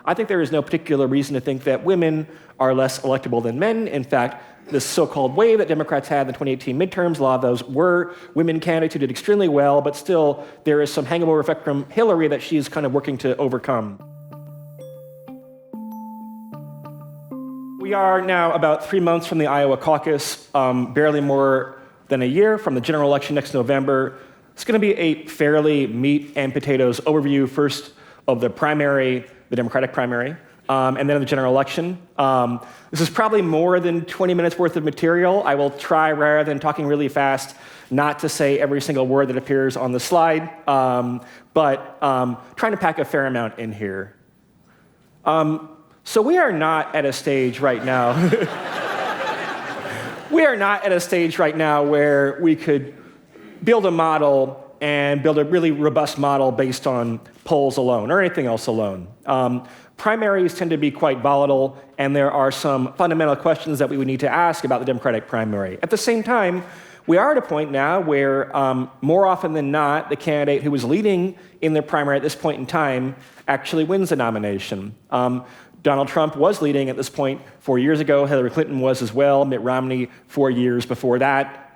I think there is no particular reason to think that women are less electable than men. In fact, this so-called wave that Democrats had in the 2018 midterms, a lot of those were women candidates who did extremely well, but still there is some hangover effect from Hillary that she's kind of working to overcome. We are now about 3 months from the Iowa caucus, barely more than a year from the general election next November. It's going to be a fairly meat and potatoes overview, first of the primary, the Democratic primary, and then of the general election. This is probably more than 20 minutes worth of material. I will try, rather than talking really fast, not to say every single word that appears on the slide, but trying to pack a fair amount in here. So we are not at a stage right now. We are not at a stage right now where we could build a model and build a really robust model based on polls alone or anything else alone. Primaries tend to be quite volatile, and there are some fundamental questions that we would need to ask about the Democratic primary. At the same time, we are at a point now where, more often than not, the candidate who was leading in the primary at this point in time actually wins the nomination. Donald Trump was leading at this point 4 years ago. Hillary Clinton was as well. Mitt Romney 4 years before that.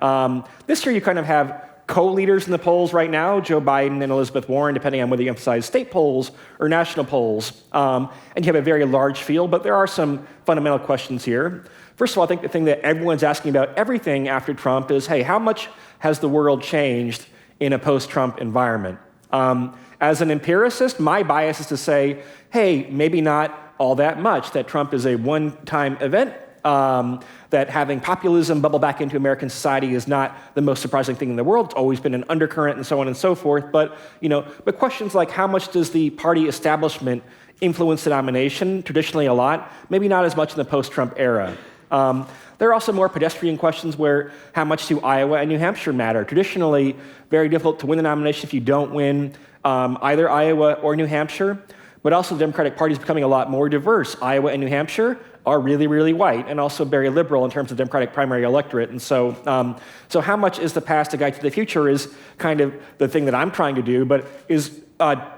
This year you kind of have co-leaders in the polls right now, Joe Biden and Elizabeth Warren, depending on whether you emphasize state polls or national polls. And you have a very large field, but there are some fundamental questions here. First of all, I think the thing that everyone's asking about everything after Trump is, hey, how much has the world changed in a post-Trump environment? As an empiricist, my bias is to say, hey, maybe not all that much, that Trump is a one-time event, that having populism bubble back into American society is not the most surprising thing in the world. It's always been an undercurrent and so on and so forth. But, but questions like how much does the party establishment influence the nomination? Traditionally a lot, maybe not as much in the post-Trump era. There are also more pedestrian questions where how much do Iowa and New Hampshire matter? Traditionally, very difficult to win the nomination if you don't win either Iowa or New Hampshire. But also the Democratic Party is becoming a lot more diverse. Iowa and New Hampshire are really, really white and also very liberal in terms of Democratic primary electorate. And so, so how much is the past a guide to the future is kind of the thing that I'm trying to do, but is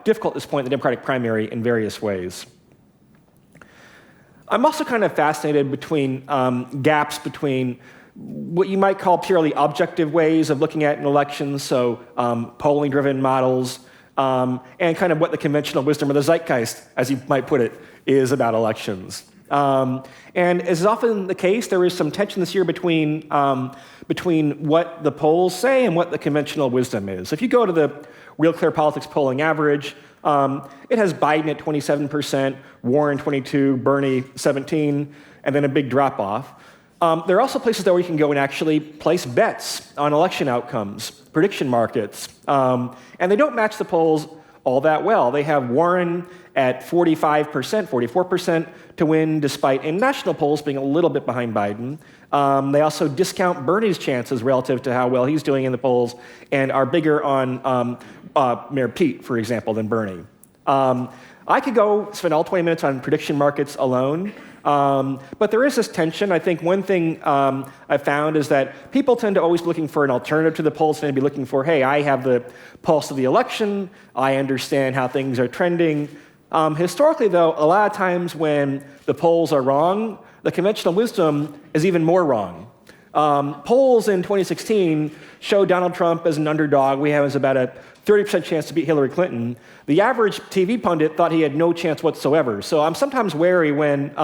difficult at this point in the Democratic primary in various ways. I'm also kind of fascinated between gaps between what you might call purely objective ways of looking at an election, so polling-driven models, and kind of what the conventional wisdom or the zeitgeist, as you might put it, is about elections. And as is often the case, there is some tension this year between what the polls say and what the conventional wisdom is. If you go to the Real Clear Politics polling average, it has Biden at 27%, Warren 22%, Bernie 17%, and then a big drop-off. There are also places where you can go and actually place bets on election outcomes, prediction markets, and they don't match the polls all that well. They have Warren at 45%, 44% to win, despite in national polls being a little bit behind Biden. They also discount Bernie's chances relative to how well he's doing in the polls and are bigger on Mayor Pete, for example, than Bernie. I could go spend all 20 minutes on prediction markets alone, but there is this tension. I think one thing I've found is that people tend to always be looking for an alternative to the polls, tend to be looking for, hey, I have the pulse of the election, I understand how things are trending. Historically, though, a lot of times when the polls are wrong, the conventional wisdom is even more wrong. Polls in 2016 show Donald Trump as an underdog. We have about a 30% chance to beat Hillary Clinton. The average TV pundit thought he had no chance whatsoever. So I'm sometimes wary when,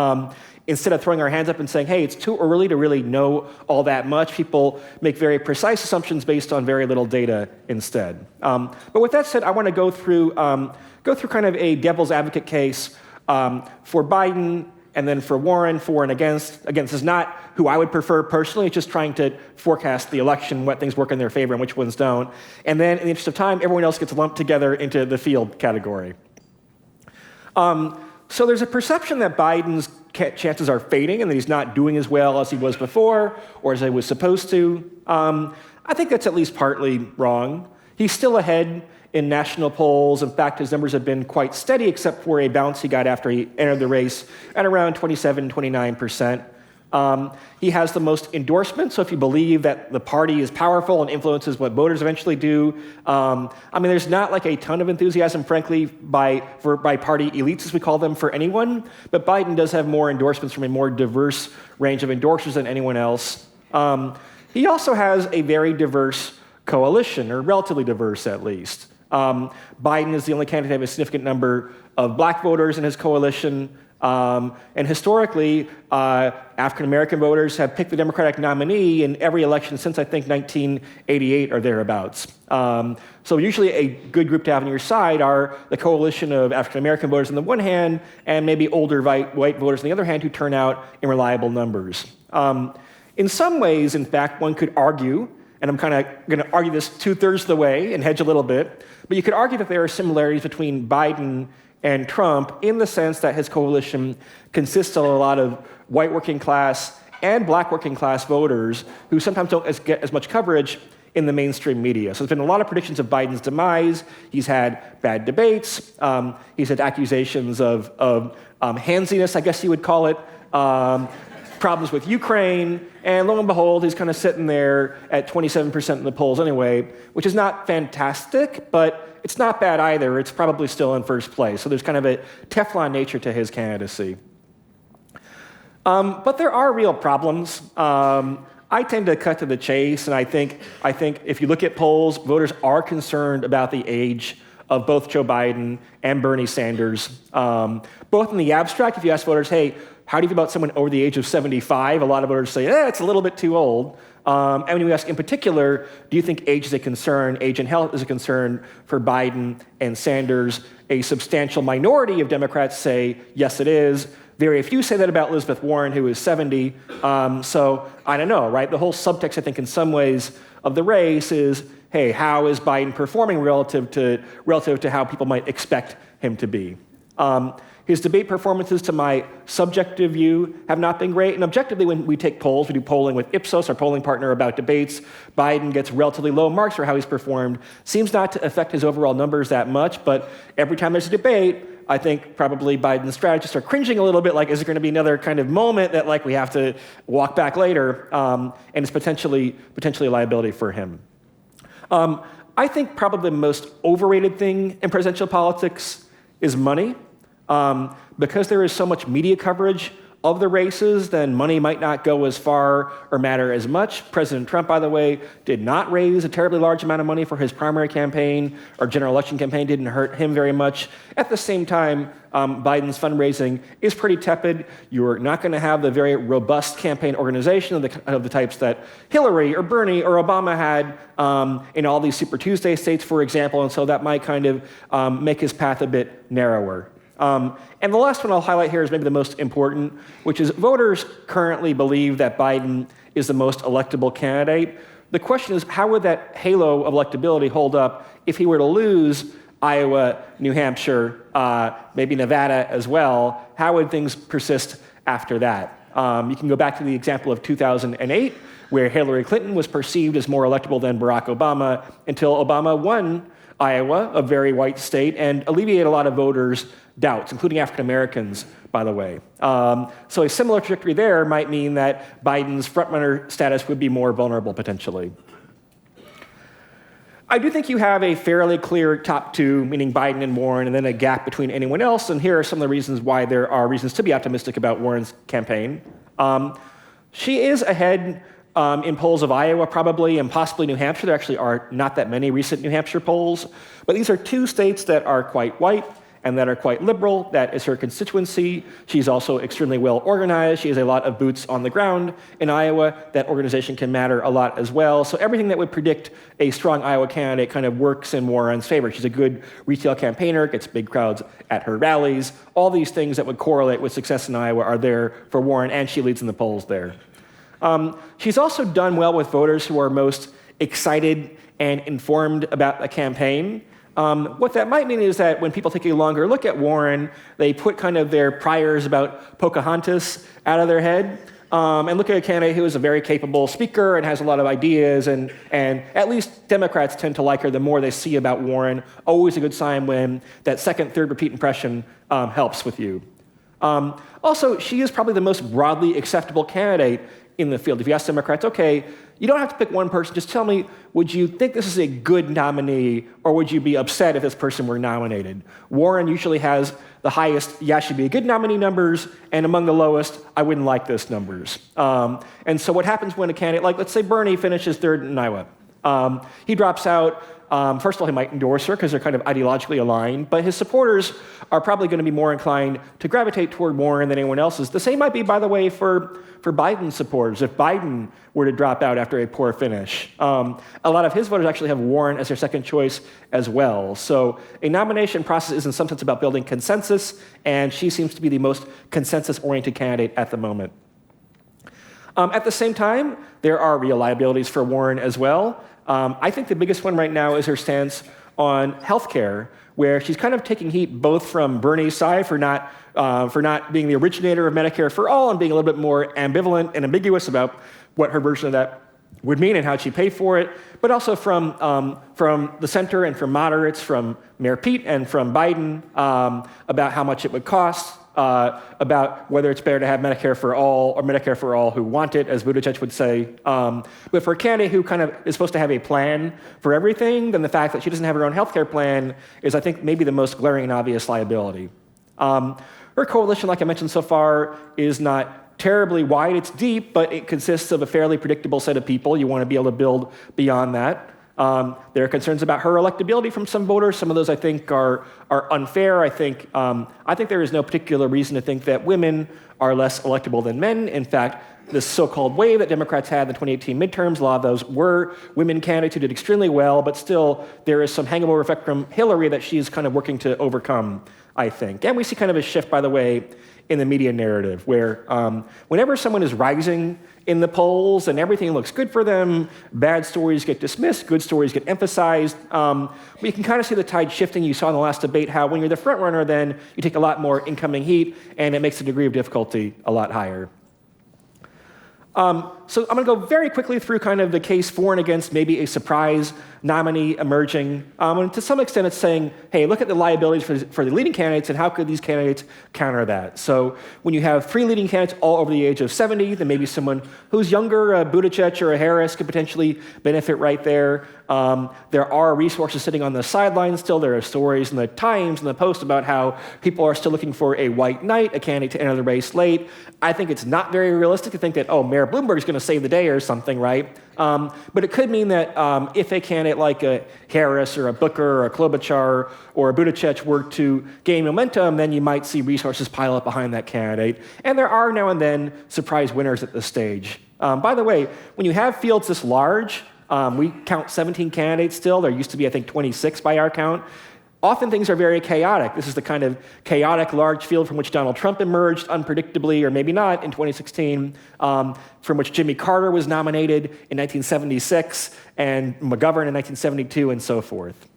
instead of throwing our hands up and saying, hey, it's too early to really know all that much, people make very precise assumptions based on very little data instead. But with that said, I want to go through kind of a devil's advocate case for Biden, and then for Warren, for and against. Again, this is not who I would prefer personally. It's just trying to forecast the election, what things work in their favor and which ones don't. And then, in the interest of time, everyone else gets lumped together into the field category. So there's a perception that Biden's chances are fading and that he's not doing as well as he was before or as he was supposed to. I think that's at least partly wrong. He's still ahead in national polls. In fact, his numbers have been quite steady, except for a bounce he got after he entered the race at around 27, 29%. He has the most endorsements, so if you believe that the party is powerful and influences what voters eventually do, there's not like a ton of enthusiasm, frankly, by party elites, as we call them, for anyone, but Biden does have more endorsements from a more diverse range of endorsers than anyone else. He also has a very diverse coalition, or relatively diverse at least. Biden is the only candidate to have a significant number of black voters in his coalition. And historically, African-American voters have picked the Democratic nominee in every election since, I think, 1988 or thereabouts. So usually a good group to have on your side are the coalition of African-American voters on the one hand, and maybe older white voters on the other hand who turn out in reliable numbers. In some ways, in fact, one could argue, and I'm kind of going to argue this 2/3 of the way and hedge a little bit, but you could argue that there are similarities between Biden and Trump in the sense that his coalition consists of a lot of white working class and black working class voters who sometimes don't get as much coverage in the mainstream media. So there's been a lot of predictions of Biden's demise. He's had bad debates. He's had accusations of handsiness, I guess you would call it, problems with Ukraine, and lo and behold, he's kind of sitting there at 27% in the polls anyway, which is not fantastic, but it's not bad either. It's probably still in first place. So there's kind of a Teflon nature to his candidacy. But there are real problems. I tend to cut to the chase, and I think if you look at polls, voters are concerned about the age of both Joe Biden and Bernie Sanders. Both in the abstract, if you ask voters, hey, how do you feel about someone over the age of 75? A lot of voters say, it's a little bit too old. And when you ask in particular, do you think age is a concern? Age and health is a concern for Biden and Sanders. A substantial minority of Democrats say, yes, it is. Very few say that about Elizabeth Warren, who is 70. So I don't know, right? The whole subtext, I think, in some ways of the race is, hey, how is Biden performing relative to how people might expect him to be? His debate performances, to my subjective view, have not been great. And objectively, when we take polls, we do polling with Ipsos, our polling partner, about debates. Biden gets relatively low marks for how he's performed. Seems not to affect his overall numbers that much, but every time there's a debate, I think probably Biden's strategists are cringing a little bit, like, is there going to be another kind of moment that, like, we have to walk back later, and it's potentially a liability for him. I think probably the most overrated thing in presidential politics is money. Because there is so much media coverage of the races, then money might not go as far or matter as much. President Trump, by the way, did not raise a terribly large amount of money for his primary campaign or general election campaign, didn't hurt him very much. At the same time, Biden's fundraising is pretty tepid. You're not going to have the very robust campaign organization of the types that Hillary or Bernie or Obama had in all these Super Tuesday states, for example, and so that might kind of make his path a bit narrower. And the last one I'll highlight here is maybe the most important, which is voters currently believe that Biden is the most electable candidate. The question is, how would that halo of electability hold up if he were to lose Iowa, New Hampshire, maybe Nevada as well? How would things persist after that? You can go back to the example of 2008, where Hillary Clinton was perceived as more electable than Barack Obama until Obama won Iowa, a very white state, and alleviated a lot of voters' doubts, including African Americans, by the way. So a similar trajectory there might mean that Biden's frontrunner status would be more vulnerable, potentially. I do think you have a fairly clear top two, meaning Biden and Warren, and then a gap between anyone else, and here are some of the reasons why there are reasons to be optimistic about Warren's campaign. She is ahead in polls of Iowa, probably, and possibly New Hampshire. There actually are not that many recent New Hampshire polls, but these are two states that are quite white and that are quite liberal. That is her constituency. She's also extremely well organized. She has a lot of boots on the ground in Iowa. That organization can matter a lot as well. So everything that would predict a strong Iowa candidate kind of works in Warren's favor. She's a good retail campaigner, gets big crowds at her rallies. All these things that would correlate with success in Iowa are there for Warren, and she leads in the polls there. She's also done well with voters who are most excited and informed about the campaign. What that might mean is that when people take a longer look at Warren, they put kind of their priors about Pocahontas out of their head and look at a candidate who is a very capable speaker and has a lot of ideas, and at least Democrats tend to like her the more they see about Warren. Always a good sign when that second, third repeat impression helps with you. Also, she is probably the most broadly acceptable candidate in the field. If you ask Democrats, okay, you don't have to pick one person, just tell me, would you think this is a good nominee, or would you be upset if this person were nominated? Warren usually has the highest, yeah, she'd be a good nominee numbers, and among the lowest, I wouldn't like this numbers. And so what happens when a candidate, like let's say Bernie finishes third in Iowa, he drops out. First of all, he might endorse her because they're kind of ideologically aligned, but his supporters are probably going to be more inclined to gravitate toward Warren than anyone else's. The same might be, by the way, for Biden's supporters. If Biden were to drop out after a poor finish, a lot of his voters actually have Warren as their second choice as well. So a nomination process is in some sense about building consensus, and she seems to be the most consensus-oriented candidate at the moment. At the same time, there are real liabilities for Warren as well. I think the biggest one right now is her stance on healthcare, where she's kind of taking heat both from Bernie's side for not being the originator of Medicare for all and being a little bit more ambivalent and ambiguous about what her version of that would mean and how she'd pay for it, but also from the center and from moderates, from Mayor Pete and from Biden, about how much it would cost, about whether it's better to have Medicare for all or Medicare for all who want it, as Buttigieg would say. But for a candidate who kind of is supposed to have a plan for everything, then the fact that she doesn't have her own healthcare plan is, I think, maybe the most glaring and obvious liability. Her coalition, like I mentioned so far, is not terribly wide. It's deep, but it consists of a fairly predictable set of people. You want to be able to build beyond that. There are concerns about her electability from some voters. Some of those, I think, are unfair. I think there is no particular reason to think that women are less electable than men. In fact, this so-called wave that Democrats had in the 2018 midterms, a lot of those were women candidates who did extremely well, but still there is some hangover effect from Hillary that she's kind of working to overcome, I think. And we see kind of a shift, by the way, in the media narrative, where whenever someone is rising in the polls and everything looks good for them, bad stories get dismissed, good stories get emphasized. But you can kind of see the tide shifting. You saw in the last debate how when you're the front runner, then you take a lot more incoming heat, and it makes the degree of difficulty a lot higher. So I'm going to go very quickly through kind of the case for and against maybe a surprise nominee emerging. And to some extent, it's saying, hey, look at the liabilities for the leading candidates, and how could these candidates counter that? So when you have three leading candidates all over the age of 70, then maybe someone who's younger, a Buttigieg or a Harris, could potentially benefit right there. There are resources sitting on the sidelines still. There are stories in the Times and the Post about how people are still looking for a white knight, a candidate to enter the race late. I think it's not very realistic to think that, oh, Mayor Bloomberg's going to save the day or something, right? But it could mean that if a candidate like a Harris or a Booker or a Klobuchar or a Buttigieg were to gain momentum, then you might see resources pile up behind that candidate. And there are now and then surprise winners at this stage. By the way, when you have fields this large, we count 17 candidates still. There used to be, I think, 26 by our count. Often things are very chaotic. This is the kind of chaotic large field from which Donald Trump emerged unpredictably, or maybe not, in 2016, from which Jimmy Carter was nominated in 1976, and McGovern in 1972, and so forth.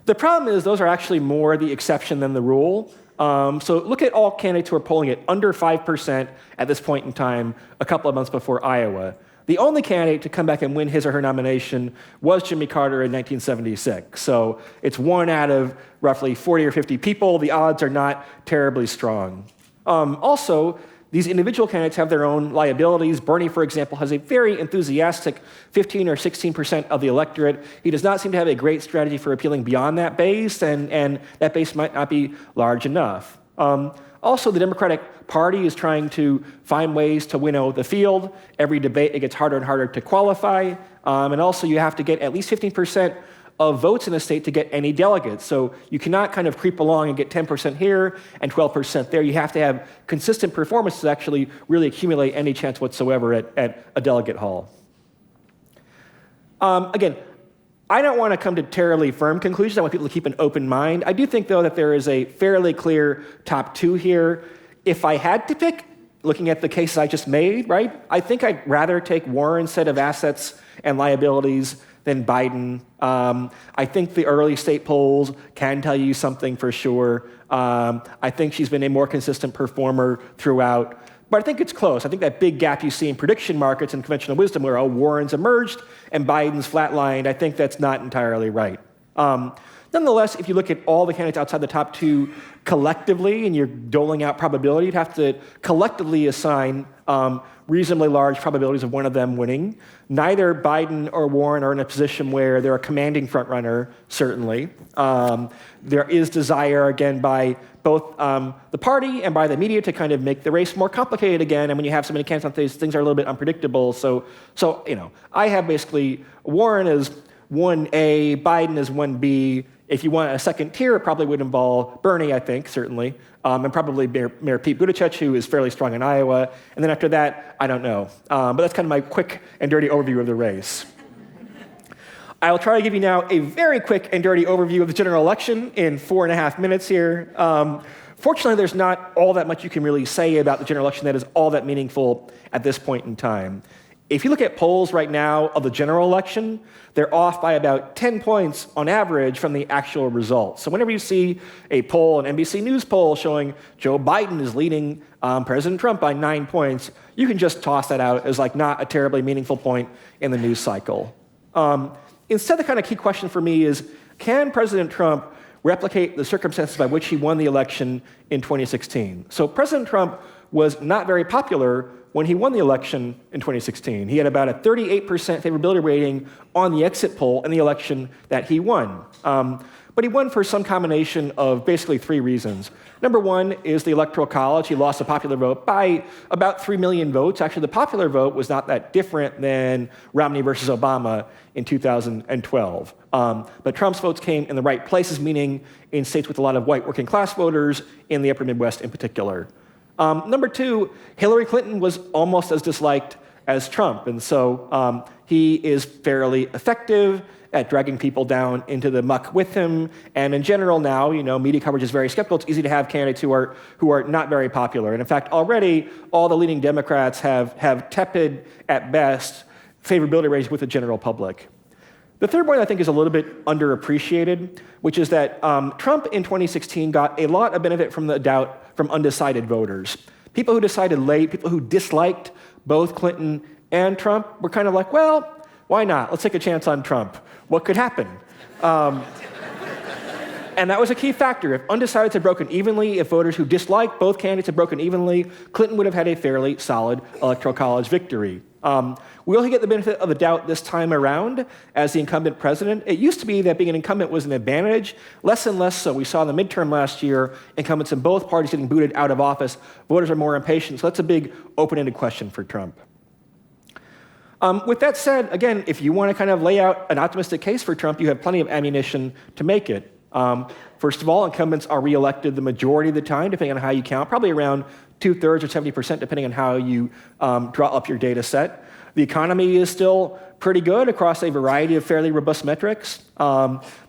The problem is those are actually more the exception than the rule. So look at all candidates who are polling at under 5% at this point in time, a couple of months before Iowa. The only candidate to come back and win his or her nomination was Jimmy Carter in 1976. So it's one out of roughly 40 or 50 people. The odds are not terribly strong. Also, these individual candidates have their own liabilities. Bernie, for example, has a very enthusiastic 15 or 16% of the electorate. He does not seem to have a great strategy for appealing beyond that base, and that base might not be large enough. Also, the Democratic Party is trying to find ways to winnow the field. Every debate, it gets harder and harder to qualify. And also, you have to get at least 15% of votes in a state to get any delegates. So you cannot kind of creep along and get 10% here and 12% there. You have to have consistent performance to actually really accumulate any chance whatsoever at a delegate haul. Again, I don't want to come to terribly firm conclusions. I want people to keep an open mind. I do think, though, that there is a fairly clear top two here. If I had to pick, looking at the cases I just made, right, I think I'd rather take Warren's set of assets and liabilities than Biden. I think the early state polls can tell you something for sure. I think she's been a more consistent performer throughout. But I think it's close. I think that big gap you see in prediction markets and conventional wisdom where, Warren's emerged and Biden's flatlined, I think that's not entirely right. Now, Nonetheless, if you look at all the candidates outside the top two collectively, and you're doling out probability, you'd have to collectively assign reasonably large probabilities of one of them winning. Neither Biden or Warren are in a position where they're a commanding frontrunner, certainly. There is desire, again, by both the party and by the media to kind of make the race more complicated again, and when you have so many candidates on these, things are a little bit unpredictable. So I have basically Warren as 1A, Biden as 1B. If you want a second tier, it probably would involve Bernie, I think, certainly, and probably Mayor Pete Buttigieg, who is fairly strong in Iowa. And then after that, I don't know. But that's kind of my quick and dirty overview of the race. I'll try to give you now a very quick and dirty overview of the general election in 4.5 minutes here. Fortunately, there's not all that much you can really say about the general election that is all that meaningful at this point in time. If you look at polls right now of the general election, they're off by about 10 points on average from the actual results. So whenever you see a poll, an NBC News poll showing Joe Biden is leading President Trump by 9 points, you can just toss that out as like not a terribly meaningful point in the news cycle. Instead, the kind of key question for me is, can President Trump replicate the circumstances by which he won the election in 2016? So President Trump was not very popular when he won the election in 2016. He had about a 38% favorability rating on the exit poll in the election that he won. But he won for some combination of basically 3 reasons. Number one is the Electoral College. He lost the popular vote by about 3 million votes. Actually, the popular vote was not that different than Romney versus Obama in 2012. But Trump's votes came in the right places, meaning in states with a lot of white working class voters, in the upper Midwest in particular. Number two, Hillary Clinton was almost as disliked as Trump, and so he is fairly effective at dragging people down into the muck with him. And in general now, media coverage is very skeptical. It's easy to have candidates who are not very popular. And in fact, already all the leading Democrats have tepid, at best, favorability ratings with the general public. The third point I think is a little bit underappreciated, which is that Trump in 2016 got a lot of benefit from the doubt from undecided voters. People who decided late, people who disliked both Clinton and Trump were kind of like, well, why not? Let's take a chance on Trump. What could happen? And that was a key factor. If undecideds had broken evenly, if voters who disliked both candidates had broken evenly, Clinton would have had a fairly solid Electoral College victory. We only get the benefit of the doubt this time around as the incumbent president. It used to be that being an incumbent was an advantage, less and less so. We saw in the midterm last year, incumbents in both parties getting booted out of office. Voters are more impatient, so that's a big open-ended question for Trump. With that said, again, if you want to kind of lay out an optimistic case for Trump, you have plenty of ammunition to make it. First of all, incumbents are reelected the majority of the time, depending on how you count, probably around 2/3 or 70%, depending on how you draw up your data set. The economy is still pretty good across a variety of fairly robust metrics.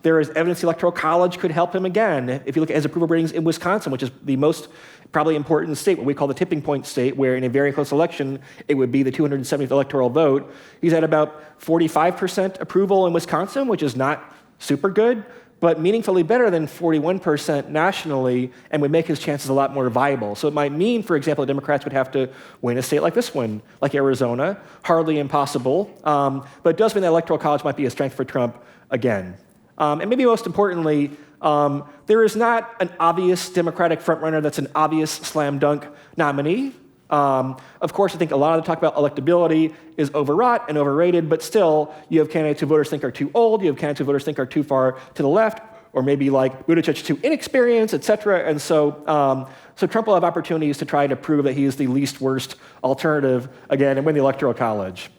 There is evidence the Electoral College could help him again. If you look at his approval ratings in Wisconsin, which is the most probably important state, what we call the tipping point state, where in a very close election, it would be the 270th electoral vote. He's at about 45% approval in Wisconsin, which is not super good, but meaningfully better than 41% nationally, and would make his chances a lot more viable. So it might mean, for example, the Democrats would have to win a state like this one, like Arizona. Hardly impossible, but it does mean that Electoral College might be a strength for Trump again. And maybe most importantly, there is not an obvious Democratic frontrunner that's an obvious slam dunk nominee. Of course, I think a lot of the talk about electability is overwrought and overrated, but still, you have candidates who voters think are too old, you have candidates who voters think are too far to the left, or maybe like Buttigieg too inexperienced, et cetera. And so Trump will have opportunities to try to prove that he is the least worst alternative again and win the Electoral College.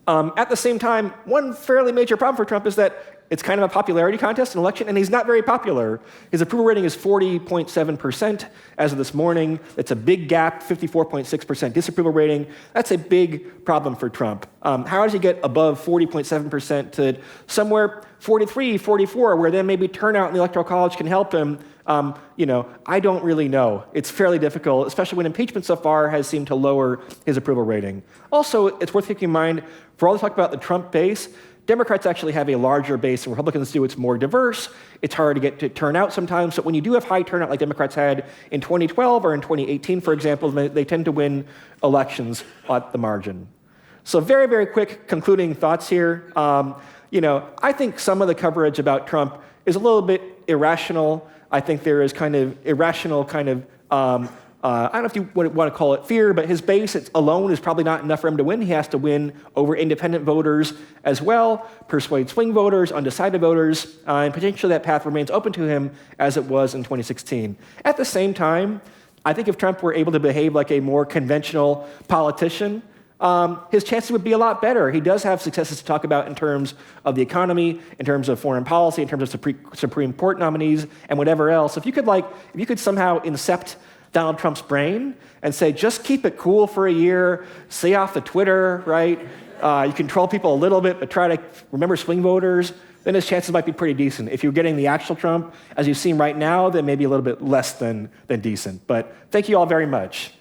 At the same time, one fairly major problem for Trump is that it's kind of a popularity contest, an election, and he's not very popular. His approval rating is 40.7% as of this morning. It's a big gap, 54.6% disapproval rating. That's a big problem for Trump. How does he get above 40.7% to somewhere 43, 44, where then maybe turnout in the Electoral College can help him? I don't really know. It's fairly difficult, especially when impeachment so far has seemed to lower his approval rating. Also, it's worth keeping in mind, for all the talk about the Trump base, Democrats actually have a larger base than Republicans do. It's more diverse. It's hard to get to turnout sometimes. So when you do have high turnout like Democrats had in 2012 or in 2018, for example, they tend to win elections at the margin. So very, very quick concluding thoughts here. I think some of the coverage about Trump is a little bit irrational. I think there is kind of irrational I don't know if you would want to call it fear, but his base alone is probably not enough for him to win. He has to win over independent voters as well, persuade swing voters, undecided voters, and potentially that path remains open to him as it was in 2016. At the same time, I think if Trump were able to behave like a more conventional politician, his chances would be a lot better. He does have successes to talk about in terms of the economy, in terms of foreign policy, in terms of Supreme Court nominees, and whatever else. If you could somehow incept Donald Trump's brain and say, just keep it cool for a year, stay off the Twitter, right? You control people a little bit, but try to remember swing voters, then his chances might be pretty decent. If you're getting the actual Trump, as you've seen right now, then maybe a little bit less than decent. But thank you all very much.